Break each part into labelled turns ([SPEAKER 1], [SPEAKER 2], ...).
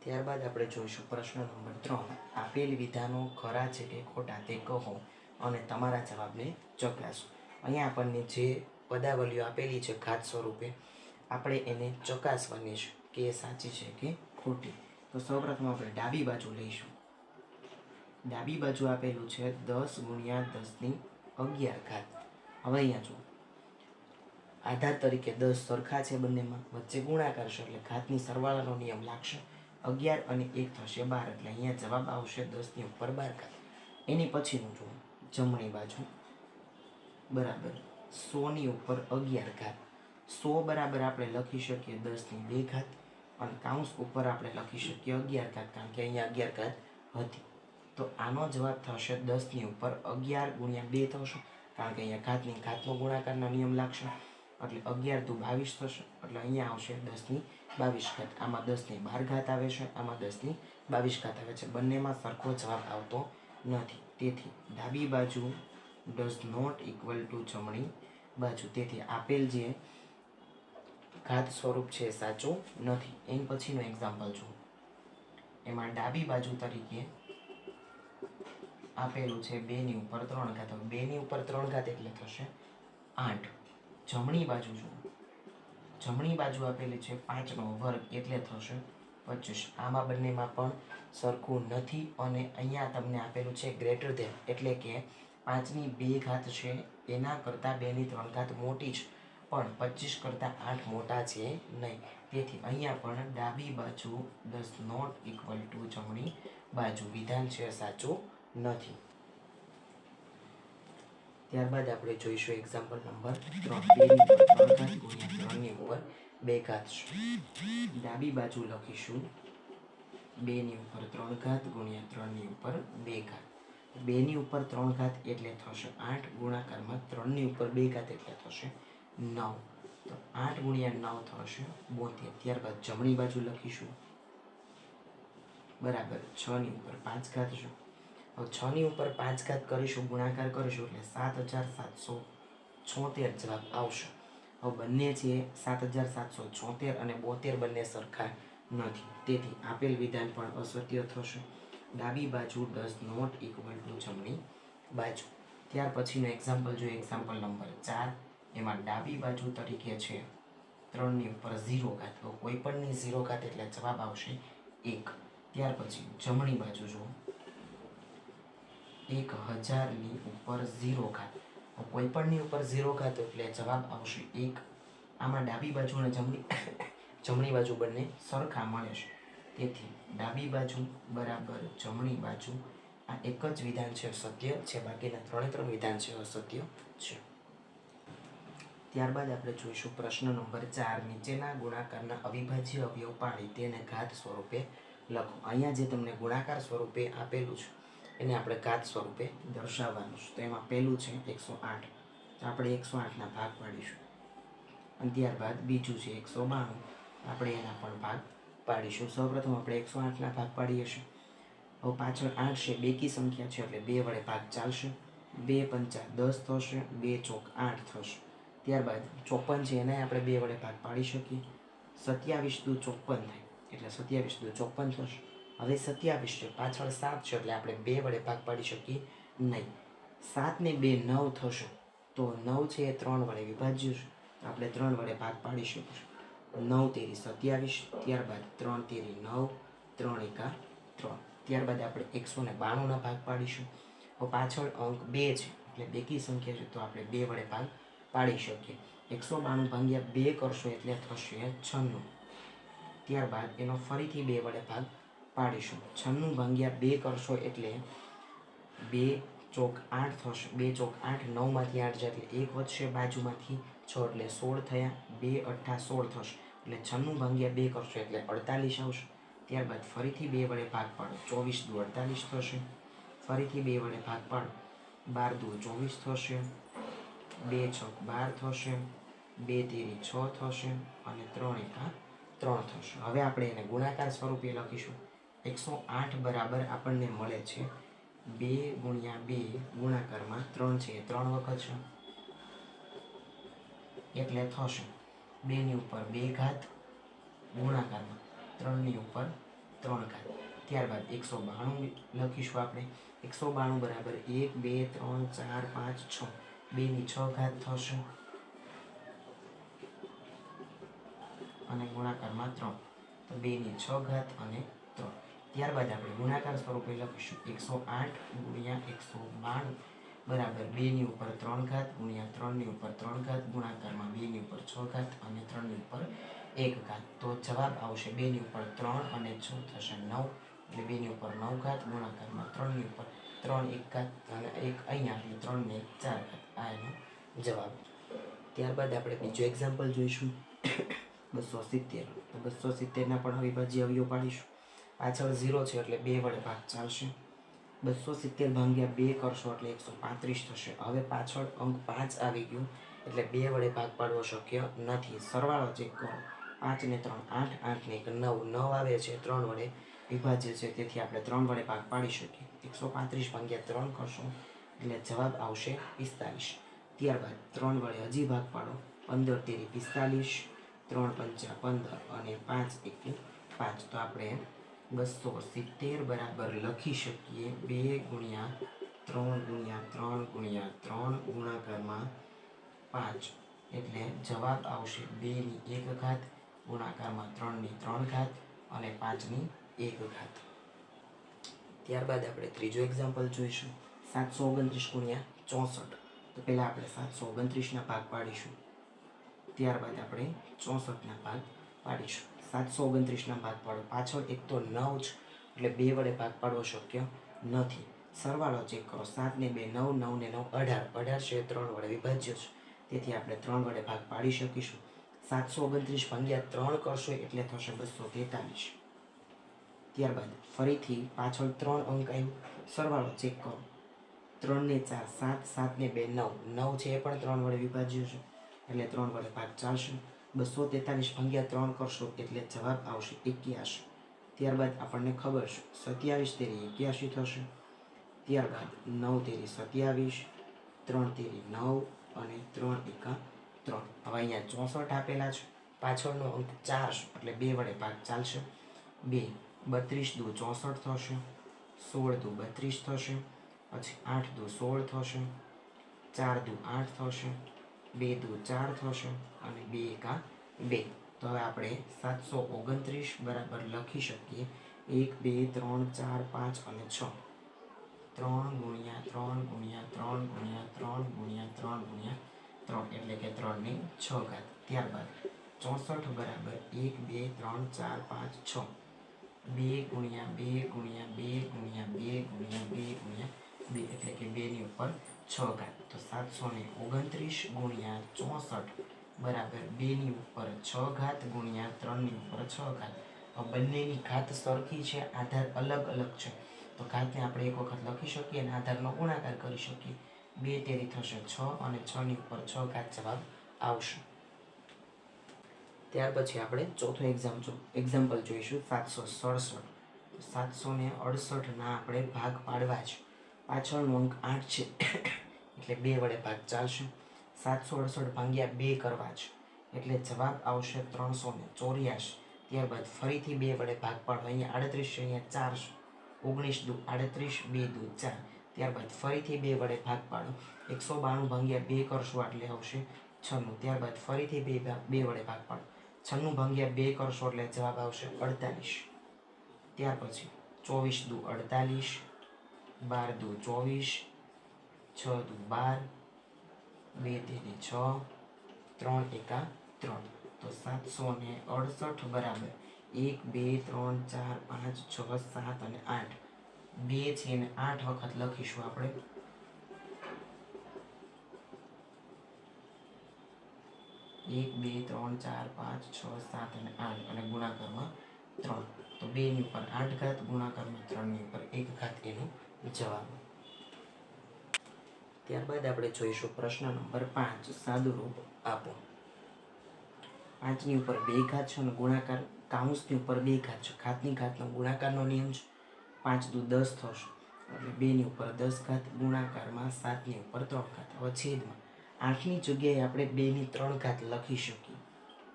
[SPEAKER 1] ત્યારબાદ આપણે જોઈશું પ્રશ્ન નંબર 3. આપેલ વિધાનો ખરા છે કે ખોટા તે કહો અને તમારા જવાબને ચકાસો. અહીંયા આપણને જે પદાવલીઓ આપેલી છે ઘાત સ્વરૂપે, આપણે એને ચકાસવાની છે કે એ સાચી છે કે ખોટી. તો સૌપ્રથમ આપણે ડાબી બાજુ લઈશું. ડાબી બાજુ આપેલું છે 10 ગુણ્યા 10 ની 11 ઘાત. હવે અહીંયા જો આધાર તરીકે 10 સરખા છે, બંનેમાં વચ્ચે ગુણાકાર છે એટલે ઘાતની સરવાળાનો નિયમ લાગશે. 11 અને 1 થશે 12, એટલે અહીંયા જવાબ આવશે 10 ની ઉપર 12 ઘાત. એની પછીનું જુઓ, જમણી બાજુ બરાબર 100 ની ઉપર 11 ઘાત. 100 બરાબર આપણે લખી શકીએ 10 ની 2 ઘાત અને કાઉન્સ ઉપર આપણે લખી શકીએ 11 ઘાત, કારણ કે અહીંયા 11 ઘાત હતી. તો આનો જવાબ થશે 10 ની ઉપર 11 ગુણ્યા 2 થશે, કારણ કે અહીંયા ઘાતનો ગુણાકારના નિયમ લાગશે. એટલે 11 દુ 22 થશે, એટલે અહીંયા આવશે 10 ની 22 ઘાત. આમાં 10 ની 12 ઘાત આવે છે, આમાં 10 ની 22 ઘાત આવે છે. બંનેમાં સરખો જવાબ આવતો નથી. તેથી ડાબી બાજુ ડઝ નોટ ઇક્વલ ટુ જમણી બાજુ. તેથી આપેલ જે ઘાત સ્વરૂપ છે સાચું નથી. એની પછીનું એક્ઝામ્પલ જુઓ. એમાં ડાબી બાજુ તરીકે આપેલું છે 2 ની ઉપર 3 ઘાત. 2 ની ઉપર 3 ઘાત એટલે થશે 8. જમણી બાજુ જુઓ. જમણી બાજુ આપેલી છે 5 નો વર્ગ એટલે થશે 25. આમાં બંનેમાં પણ સરખું નથી અને અહીંયા તમને આપેલું છે ગ્રેટર ધેન, એટલે કે 5 ની 2 ઘાત છે એના કરતાં 2 ની 3 ઘાત મોટી છે, પણ 25 કરતાં 8 મોટા છે નહીં. તેથી અહીંયા પણ ડાબી બાજુ ડઝ નોટ ઇક્વલ ટુ જમણી બાજુ. વિધાન છે સાચું નથી. ત્યારબાદ આપણે જોઈશું એક્ઝામ્પલ નંબર 3. 2 ની ઉપર 3 ઘાત ગુણ્યા 3 ની ઉપર 2 ઘાત. ડાબી બાજુ લખીશું 2 ની ઉપર 3 ઘાત ગુણ્યા 3 ની ઉપર 2 ઘાત. 2 ની ઉપર 3 ઘાત એટલે થશે 8, ગુણાકારમાં 3 ની ઉપર 2 ઘાત એટલે થશે 9. તો 8 ગુણ્યા 9 થશે 72. ત્યારબાદ જમણી બાજુ લખીશું બરાબર 6 ની ઉપર 5 ઘાત છે. હવે 6 ની ઉપર 5 ઘાત કરીશું, ગુણાકાર કરીશું એટલે 7776 જવાબ આવશે. હવે બંને છે 7776 અને 72 બંને સરખા નથી. તેથી આપેલ વિધાન પણ અસત્ય થશે. ડાબી બાજુ ડઝ નોટ ઇક્વલ ટુ જમણી બાજુ. ત્યાર પછીનું એક્ઝામ્પલ જોઈએ, એક્ઝામ્પલ નંબર 4. એમાં ડાબી બાજુ તરીકે છે 3 ની ઉપર 0 ઘાત. તો કોઈ પણની 0 ઘાત એટલે જવાબ આવશે 1. ત્યાર પછી જમણી બાજુ જુઓ 1000 ની ઉપર 0 ઘાત. કોઈ પણની ઉપર 0 ઘાત એટલે જવાબ આવશે 1. આમાં ડાબી બાજુ અને જમણી બાજુ બંને સરખા મળે છે. તેથી ડાબી બાજુ બરાબર જમણી બાજુ. આ એક જ વિધાન છે સત્ય છે, બાકીના 3 વિધાન છે અસત્ય છે. ત્યારબાદ આપણે જોઈશું પ્રશ્ન નંબર 4. નીચેના ગુણાકારના અવિભાજ્ય અવયવ પાડી તેને ઘાત સ્વરૂપે લખો. અહીંયા જે તમને ગુણાકાર સ્વરૂપે આપેલું છે એને આપણે ઘાત સ્વરૂપે દર્શાવવાનું છે. તો એમાં પહેલું છે 108. તો આપણે 108ના ભાગ પાડીશું. અને ત્યારબાદ બીજું છે 192. આપણે એના પણ ભાગ પાડીશું. સૌપ્રથમ આપણે 108ના ભાગ પાડીએ છીએ. હવે પાછળ 8 છે, બેકી સંખ્યા છે એટલે 2 વડે ભાગ ચાલશે. 2 પંચા 10 થશે, 2 ચોક 8 થશે. ત્યારબાદ 54 છે એને આપણે 2 વડે ભાગ પાડી શકીએ. 27 દુ 54 થાય એટલે 27 દુ 54 થશે. હવે 27 છે, પાછળ 7 છે એટલે આપણે 2 વડે ભાગ પાડી શકીએ નહીં. 7 ને 2 9 થશે, તો 9 છે એ 3 વડે વિભાજ્ય છે, આપણે 3 વડે ભાગ પાડી શકીશું. 9 તેરી 27, ત્યારબાદ 3 તેરી 9, 3 એકા 3. ત્યારબાદ આપણે 192ના ભાગ પાડીશું. હવે પાછળ અંક 2 છે એટલે બેકી સંખ્યા છે, તો આપણે 2 વડે ભાગ પાડી શકીએ. 192 ભાગ્યા 2 કરશો એટલે થશે 96. ત્યારબાદ એનો ફરીથી 2 વડે ભાગ પાડીશું. 96 ભાગ્યા 2 કરશો એટલે 2 ચોક 8 થશે. 2 ચોક 8, 9માંથી 8 જાય એટલે 1 વધશે, બાજુમાંથી 6 એટલે 16 થયા. 2 અઠ્ઠા 16 થશે એટલે 96 ભાગ્યા 2 કરશો એટલે 48 આવશે. ત્યારબાદ ફરીથી 2 વડે ભાગ પાડો. 24 દુ 48 થશે. ફરીથી 2 વડે ભાગ પાડો. 12 દુ 24 થશે. 2 છક 12 થશે. 2 તેરી 6 થશે અને 3 એકા 3 થશે. હવે આપણે એને ગુણાકાર સ્વરૂપે લખીશું. 108 બરાબર આપણને મળે છે 2 ગુણ્યા 2 ગુણાકારમાં 3 છે 3 વખત છે એટલે થશે 2 ની ઉપર 2 ઘાત ગુણાકારમાં 3 ની ઉપર 3 ઘાત. ત્યારબાદ 192 લખીશું આપણે. 192 બરાબર 1 2 3 4 5 6, 2 ની 6 ઘાત થશે અને ગુણાકારમાં 3, તો 2 ની 6 ઘાત અને 3. ત્યારબાદ આપણે ગુણાકાર સ્વરૂપે લખીશું 108 ગુણ્યા 192 બરાબર 2 ની ઉપર 3 ઘાત ગુણ્યા 3 ની ઉપર 3 ઘાત ગુણાકારમાં 2 ની ઉપર 6 ઘાત અને 3 ની ઉપર 1 ઘાત. તો જવાબ આવશે 2 ની ઉપર 3 અને 6 થશે 9, એટલે 2 ની ઉપર 9 ઘાત ગુણાકારમાં 3 ની ઉપર 3 1 ઘાત અને 1 અહીંયા એટલે 3 ને 4 ઘાત. આ એનો જવાબ. ત્યારબાદ આપણે બીજો એક્ઝામ્પલ જોઈશું 270. તો 270ના પણ અવિભાજ્ય અવયવ પાડીશું. પાછળ 0 છે એટલે 2 વડે ભાગ ચાલશે. 270 ભાગ્યા 2 કરશો એટલે 135 થશે. હવે પાછળ અંક 5 આવી ગયું એટલે 2 વડે ભાગ પાડવો શક્ય નથી. સરવાળો ચેક કરો. 5 ને 3 8, 8 ને 1 9, 9 આવે છે 3 વડે વિભાજ્ય છે, તેથી આપણે 3 વડે ભાગ પાડી શકીએ. 135 ભાગ્યા 3 કરશો એટલે જવાબ આવશે 45. ત્યારબાદ 3 વડે હજી ભાગ પાડો. 15 તેરી 45, 3 પંચા 15 અને 5 એકી 5. તો આપણે 270 બરાબર લખી શકીએ 2 ગુણ્યા 3 ગુણ્યા 3 ગુણ્યા 3 ગુણાકારમાં 5, એટલે જવાબ આવશે 2 ની 1 ઘાત ગુણાકારમાં 3 ની 3 ઘાત અને 5 ની 1 ઘાત. ત્યારબાદ આપણે ત્રીજો એક્ઝામ્પલ જોઈશું 729 ગુણ્યા 64. તો પહેલાં આપણે 729ના ભાગ પાડીશું, ત્યારબાદ આપણે 64ના ભાગ પાડીશું. 729ના ભાગ પાડો. પાછળ એક તો 9 છે એટલે 2 વડે ભાગ પાડવો શક્ય નથી. સરવાળો ચેક કરો. 7 ને 2 9, 9 ને 9 18, 18 છે 3 વડે વિભાજ્ય છે, તેથી આપણે 3 વડે ભાગ પાડી શકીશું. 729 ભાગ્યા 3 કરશો એટલે થશે 243. ત્યારબાદ ફરીથી પાછળ 3 અંક આવ્યું. સરવાળો ચેક કરો. 3 ને 4 7, 7 ને 2 9, 9 છે એ પણ 3 વડે વિભાજ્ય છે, એટલે 3 વડે ભાગ ચાલશે. 243 ભાગ્યા 3 કરશો એટલે જવાબ આવશે 81. ત્યારબાદ આપણને ખબર છે 27 તેરી 81 થશે. ત્યારબાદ 9 તેરી 27, 3 તેરી 9 અને 3 એકા 3. હવે અહીંયા 64 આપેલા છે, પાછળનો અંક 4 છે એટલે 2 વડે ભાગ ચાલશે. 2 32 દુ 64 થશે, 16 દુ 32 થશે, પછી 8 દુ 16 થશે, 4 દુ 8 થશે, 2 દુ 4 થશે અને 2 એકા 2. તો હવે આપણે 729 બરાબર લખી શકીએ 1 2 3 4 5 અને 6. 3 ગુણ્યા 3 ગુણ્યા 3 ગુણ્યા 3 ગુણ્યા 3 ગુણ્યા 3, એટલે કે 3 ની 6 ઘાત. ત્યારબાદ 64 બરાબર 1 2 3 4 5 6, 2 ગુણ્યા 2 ગુણ્યા 2 ગુણ્યા 2 ગુણ્યા 2 ગુણ્યા 2, એટલે કે 2 ની ઉપર 6 ઘાત. તો 729 ગુણ્યા 64 બરાબર 2 ની ઉપર 6 ઘાત ગુણ્યા 3 ની ઉપર 6 ઘાત. બંનેની ઘાત સરખી છે, આધાર અલગ અલગ છે, તો ઘાતને આપણે એક વખત લખી શકીએ અને આધારનો ગુણાકાર કરી શકીએ. 2 તેરી થશે 6 અને 6 ની ઉપર 6 ઘાત જવાબ આવશે. ત્યાર પછી આપણે ચોથો એક્ઝામ્પલ જોઈશું 767. 768ના આપણે ભાગ પાડવા છે. પાછળનો અંક 8 છે એટલે 2 વડે ભાગ ચાલશે. 768 ભાગ્યા 2 કરવા છે એટલે જવાબ આવશે 384. ત્યારબાદ ફરીથી 2 વડે ભાગ પાડો. અહીંયા 38 છે, અહીંયા 4 છે, 19 દુ 38, 2 દુ 4. ત્યારબાદ ફરીથી 2 વડે ભાગ પાડો. 192 ભાગ્યા 2 કરશો એટલે આવશે 96. ત્યારબાદ ફરીથી 2 વડે ભાગ પાડો. 96 ભાગ્યા 2 કરશો એટલે જવાબ આવશે 48. ત્યાર પછી 24 દુ 48, 12 દુ 24, 6 દુ 12, 2 તેરી 6, 3 એકા 3. તો 768 બરાબર 1 2 3 4 5 6 7 અને 8. 2 છે એને 8 વખત લખીશું આપણે. 1 2 3 4 5 6 7 અને 8 અને ગુણાકારમાં 3. તો 2 ની ઉપર 8 ઘાત ગુણાકારમાં 3 ની ઉપર 1 ઘાત એનો જવાબ. ત્યારબાદ આપણે જોઈશું પ્રશ્ન નંબર 5. સાદુરૂપ આપો. 5 ની ઉપર 2 ઘાત છે અને ગુણાકાર કાઉન્સની ઉપર 2 ઘાત છે. ઘાતની ઘાતનો ગુણાકારનો નિયમ છે. 5 દુ 10 થશે એટલે 2 ની ઉપર 10 ઘાત ગુણાકારમાં 7 ની ઉપર 3 ઘાત. હવે છેદમાં 8 ની જગ્યાએ આપણે 2 ની 3 ઘાત લખી શકીએ,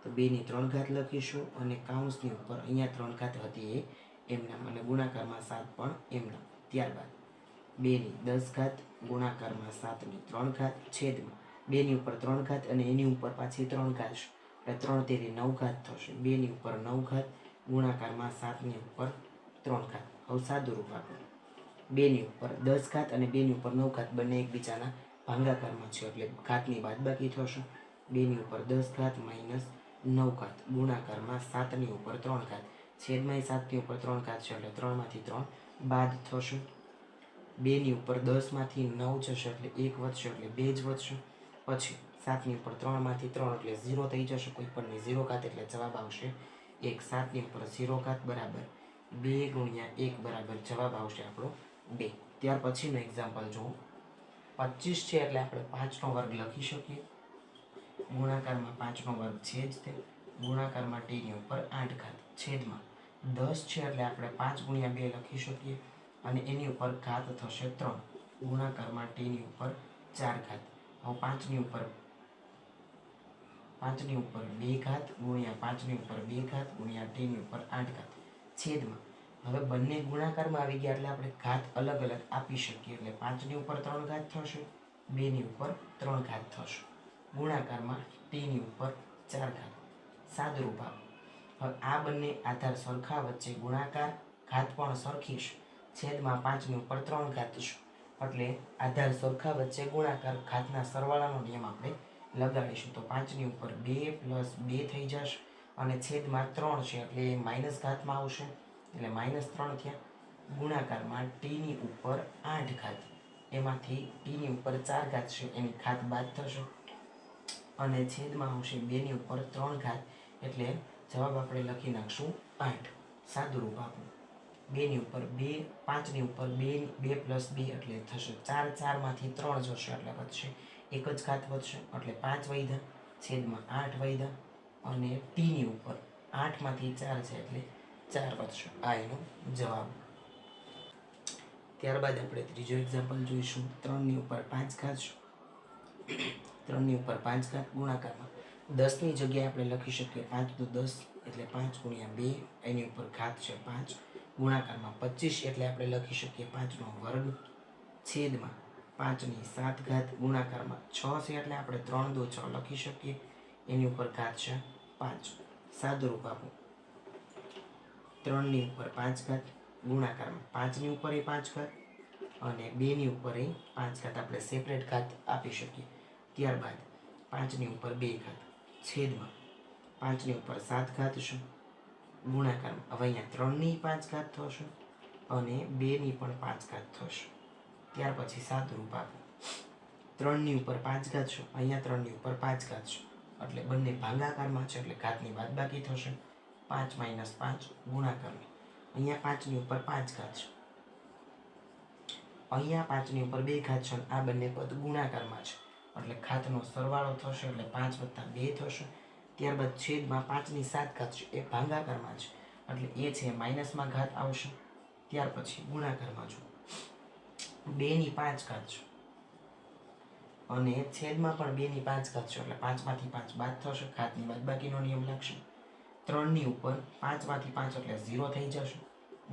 [SPEAKER 1] તો 2 ની 3 ઘાત લખીશું અને કાઉન્સની ઉપર અહીંયા 3 ઘાત હતી એ એમનામ, એટલે ગુણાકારમાં 7 પણ એમનામ. ત્યારબાદ 2 ની 10 ઘાત ગુણાકારમાં 7 ની 3 ઘાત છેદમાં 2 ની ઉપર 3 ઘાત અને એની ઉપર પાછી 3 ઘાત છે એટલે 3 તેરી 9 ઘાત થશે. 2 ની ઉપર 9 ઘાત ગુણાકારમાં 7 ની ઉપર 3 ઘાત. હવે સાદું રૂપ આપો. 2 ની ઉપર 10 ઘાત અને 2 ની ઉપર 9 ઘાત બંને એકબીજાના ભાગાકારમાં છે એટલે ઘાતની બાદબાકી થશે. 2 ની ઉપર 10 ઘાત માઇનસ 9 ઘાત ગુણાકારમાં 7 ની ઉપર 3 ઘાત છેદમાં 7 ની ઉપર 3 ઘાત છે એટલે 3 માંથી 3 બાદ થશે. 2 ની ઉપર 10 માંથી 9 જશે એટલે 1 વધશે એટલે 2 જ વધશે. પછી 7 ની ઉપર 3 માંથી 3 એટલે 0 થઈ જશે. કોઈ પણની 0 ઘાત એટલે જવાબ આવશે 1. 7 ની ઉપર 0 ઘાત બરાબર 2 ગુણ્યા 1 બરાબર જવાબ આવશે આપણો 2. ત્યાર પછીનું એક્ઝામ્પલ જુઓ. 25 છે એટલે આપણે 5 નો વર્ગ લખી શકીએ. ગુણાકારમાં 5 નો વર્ગ છે જ તે. ગુણાકારમાં t ની ઉપર 8 ઘાત છેદમાં 10 છે એટલે આપણે 5 ગુણ્યા 2 લખી શકીએ અને એની ઉપર ઘાત થશે 3 ગુણાકારમાં t ની ઉપર 4 ઘાત. હવે 5 ની ઉપર 2 ઘાત ગુણ્યા 5 ની ઉપર 2 ઘાત ગુણ્યા t ની ઉપર 8 ઘાત છેદમાં. હવે બંને ગુણાકારમાં આવી ગયા એટલે આપણે ઘાત અલગ અલગ આપી શકીએ એટલે 5 ની ઉપર 3 ઘાત થશે 2 ની ઉપર 3 ઘાત થશે ગુણાકારમાં t ની ઉપર 4 ઘાત. સાદુરૂપ આપો. હવે આ બંને આધાર સરખા વચ્ચે ગુણાકાર ઘાત પણ સરખી છે છેદમાં 5 ની ઉપર 3 ઘાત છે એટલે આધાર સરખા વચ્ચે ગુણાકાર ઘાતના સરવાળાનો નિયમ આપણે લગાડીશું. તો 5 ની ઉપર 2 પ્લસ 2 થઈ જશે અને છેદમાં 3 છે એટલે એ માઇનસ ઘાતમાં આવશે એટલે -3 થયા. ગુણાકારમાં t ની ઉપર 8 ઘાત એમાંથી t ની ઉપર 4 ઘાત છે એની ઘાત બાદ થશે અને છેદમાં આવશે 2 ની ઉપર 3 ઘાત એટલે જવાબ આપણે લખી નાખશું 8. સાદું રૂપ આપો. 2 ની ઉપર 2 5 ની ઉપર 2 પ્લસ 2 એટલે થશે 4. 4 માંથી 3 જશે એટલે વધશે 1 જ ઘાત વધશે એટલે 5 વધ્યા છેદમાં 8 વધ્યા અને t ની ઉપર 8 માંથી 4 છે એટલે 4 વધશે. આ એનો જવાબ. ત્યારબાદ આપણે ત્રીજો એક્ઝામ્પલ જોઈશું. 3 ની ઉપર 5 ઘાત 3 ની ઉપર 5 ઘાત ગુણાકારમાં 10 ની જગ્યાએ આપણે લખી શકીએ 5 દુ 10 એટલે 5 ગુણ્યા 2 એની ઉપર ઘાત છે 5 ગુણાકારમાં 25 એટલે આપણે લખી શકીએ 5 નો વર્ગ છેદમાં 5 ની 7 ઘાત ગુણાકારમાં 6 છે એટલે આપણે 3 દુ 6 લખી શકીએ એની ઉપર ઘાત છે 5. સાદું રૂપ આપો. 3 ની ઉપર 5 ઘાત ગુણાકારમાં 5 ની ઉપર 5 ઘાત અને 2 ની ઉપર 5 ઘાત આપણે સેપરેટ ઘાત આપી શકીએ. ત્યારબાદ 5 ની ઉપર 2 ઘાત છેદમાં 5 ની ઉપર 7 ઘાત છે ગુણાકારમાં. હવે અહીંયા 3 ની 5 ઘાત થશે અને 2 ની પણ 5 ઘાત થશે. ત્યાર પછી સાદું રૂપ આપો. 3 ની ઉપર 5 ઘાત છે અહીંયા 3 ની ઉપર 5 ઘાત છે એટલે બંને ભાગાકારમાં છે એટલે ઘાતની બાદબાકી થશે 5 માઇનસ 5 ગુણાકારમાં. અહીંયા 5 ની ઉપર 5 ઘાત છે અહીંયા 5 ની ઉપર 2 ઘાત છે અને આ બંને પદ ગુણાકારમાં છે એટલે ઘાતનો સરવાળો થશે એટલે 5 વત્તા 2 થશે. ત્યારબાદ છેદમાં 5 ની 7 ઘાત છે એ ભાગાકારમાં છે એટલે એ છે માઇનસમાં ઘાત આવશે. ત્યાર પછી ગુણાકારમાં જો 2 ની 5 ઘાત છે અને છેદમાં પણ 2 ની 5 ઘાત છે એટલે 5 માંથી 5 બાદ થશે ઘાતની બાદબાકીનો નિયમ લાગશે. 3 ની ઉપર 5 માંથી 5 એટલે 0 થઈ જશે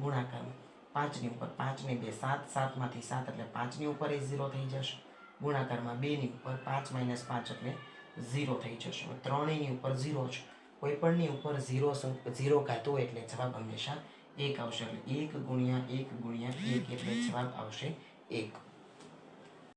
[SPEAKER 1] ગુણાકારમાં 5 ની ઉપર 5 ને 2 7 7 માંથી 7 એટલે 5 ની ઉપર 0 થઈ જશે ગુણાકારમાં 2 ની ઉપર 5 માઇનસ 5 એટલે 0 થઈ જશે. 3 ની ઉપર 0 છે કોઈ પણની ઉપર 0 ઘાત હોય એટલે જવાબ હંમેશા 1 આવશે એટલે 1 ગુણ્યા 1 ગુણ્યા 1 એટલે જવાબ આવશે 1.